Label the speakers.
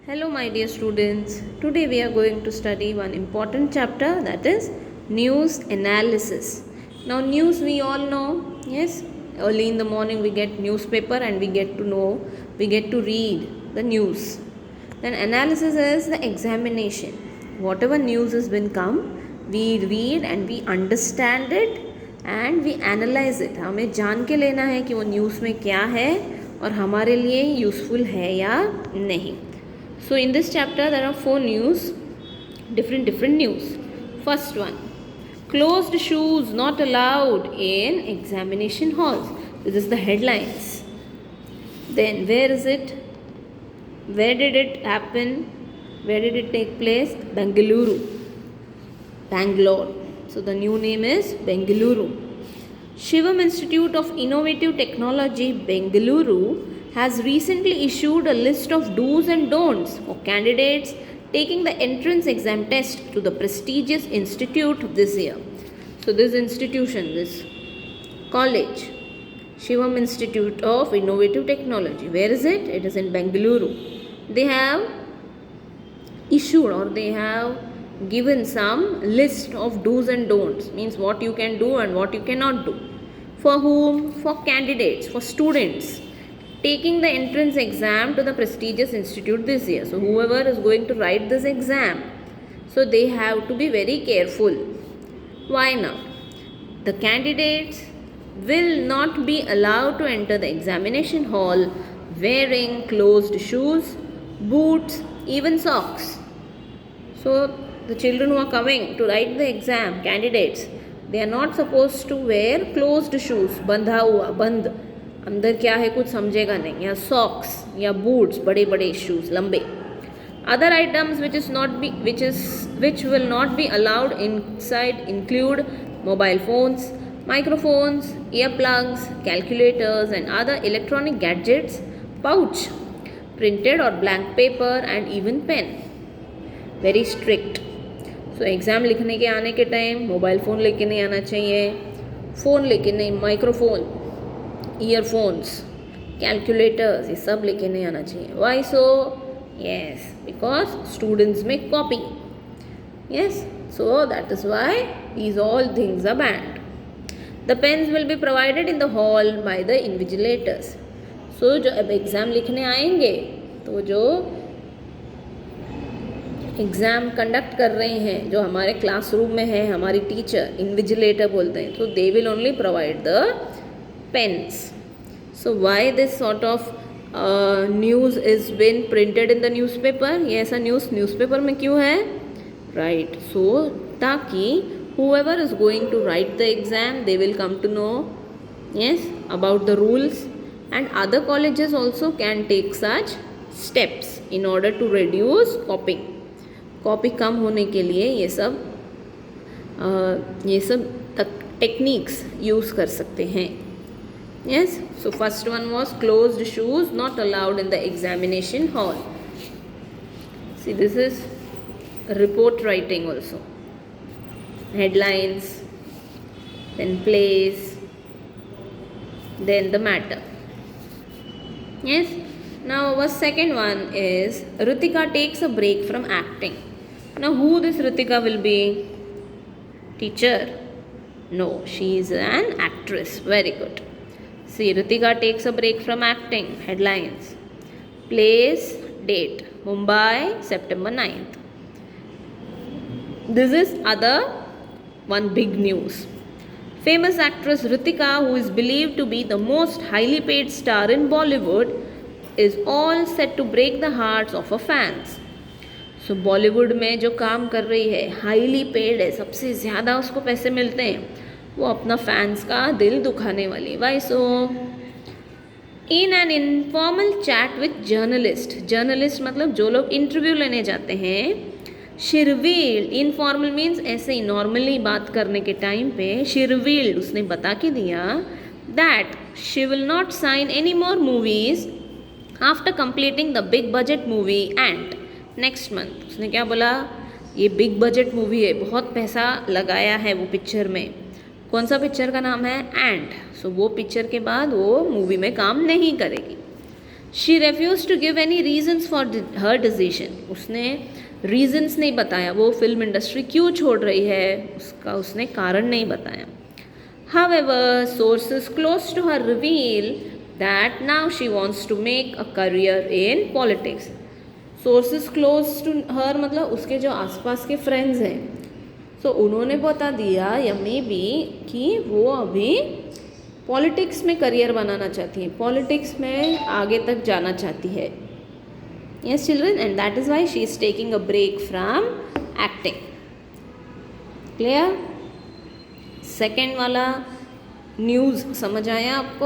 Speaker 1: Hello, my dear students. Today we are going to study one important chapter, that is news analysis. Now, news we all know, yes, early in the morning we get newspaper and we get to read the news. Then, analysis is the examination. Whatever news has been come, we read and we understand it and we analyze it. हमें जान के लेना है कि वो news में क्या है और हमारे लिए यूज़फुल है या नहीं. So in this chapter there are 4 news, different news. First one, closed shoes not allowed in examination halls. This is the headlines. Then where is it? Where did it happen? Where did it take place? Bangalore. So the new name is Bengaluru. Shivam Institute of Innovative Technology, Bengaluru, has recently issued a list of do's and don'ts for candidates taking the entrance exam test to the prestigious institute this year. So this institution, this college, Shivam Institute of Innovative Technology, where is it? It is in Bengaluru. They have issued or they have given some list of do's and don'ts, means what you can do and what you cannot do. For whom? For candidates, for students taking the entrance exam to the prestigious institute this year. So whoever is going to write this exam, so they have to be very careful. Why now? The candidates will not be allowed to enter the examination hall wearing closed shoes, boots, even socks. So the children who are coming to write the exam, candidates, they are not supposed to wear closed shoes, बंधा हुआ, बंद, अंदर क्या है कुछ समझेगा नहीं, या सॉक्स या बूट्स, बड़े बड़े शूज लंबे. Other items which will not be allowed inside include mobile phones, microphones, earplugs, calculators and other electronic gadgets, pouch, printed or blank paper and even pen. Very strict. So exam लिखने के आने के time mobile phone लेके नहीं आना चाहिए, phone लेके नहीं, माइक्रोफोन, ईयरफोन्स, कैलकुलेटर्स, ये सब लेके नहीं आना चाहिए. Why so? Yes, because students में copy. Yes, so that is why these all things are banned. The pens will be provided in the hall by the invigilators. So जो अब exam लिखने आएंगे तो जो एग्ज़ाम कंडक्ट कर रहे हैं, जो हमारे क्लासरूम में है, हमारी टीचर, इन्विजिलेटर बोलते हैं, तो they will only provide the pens. So why this sort of news is been printed in the newspaper? ये ऐसा newspaper में क्यों है? Right. So ताकि whoever is going to write the exam, they will come to know, yes, about the rules, and other colleges also can take such steps in order to reduce copying. Copy कम होने के लिए ये सब techniques use कर सकते हैं. Yes, so first one was closed shoes not allowed in the examination hall. See, this is report writing also. Headlines, then place, then the matter. Yes, now our second one is Ritika takes a break from acting. Now who this Ritika will be? Teacher? No, she is an actress. Very good. See, Ritika takes a break from acting. Headlines. Place, date. Mumbai, September 9th. This is other one big news. Famous actress Ritika, who is believed to be the most highly paid star in Bollywood, is all set to break the hearts of her fans. So Bollywood में जो काम कर रही है, highly paid है, सबसे ज़्यादा उसको पैसे मिलते हैं, वो अपना फैंस का दिल दुखाने वाली. Why so? In an informal chat with journalist मतलब जो लोग इंटरव्यू लेने जाते हैं, शी रिवील्ड, इनफॉर्मल मीन्स ऐसे ही नॉर्मली बात करने के टाइम पे, शी रिवील्ड, उसने बता के दिया that she will not sign any more movies after completing the big budget movie and next month. उसने क्या बोला? ये बिग बजट मूवी है, बहुत पैसा लगाया है वो पिक्चर में. कौन सा पिक्चर का नाम है? एंड. सो वो पिक्चर के बाद वो मूवी में काम नहीं करेगी. She refuse to give any reasons for her decision, उसने रीजन्स नहीं बताया वो फिल्म इंडस्ट्री क्यों छोड़ रही है, उसका उसने कारण नहीं बताया. However, sources close to her reveal that now she wants to make a career in politics. Sources close to her मतलब उसके जो आसपास के फ्रेंड्स हैं, so उन्होंने बता दिया या मे बी कि वो अभी पॉलिटिक्स में करियर बनाना चाहती है, पॉलिटिक्स में आगे तक जाना चाहती है. Yes children, and that is why she is taking a break from acting. Clear? Second वाला न्यूज़ समझ आया आपको?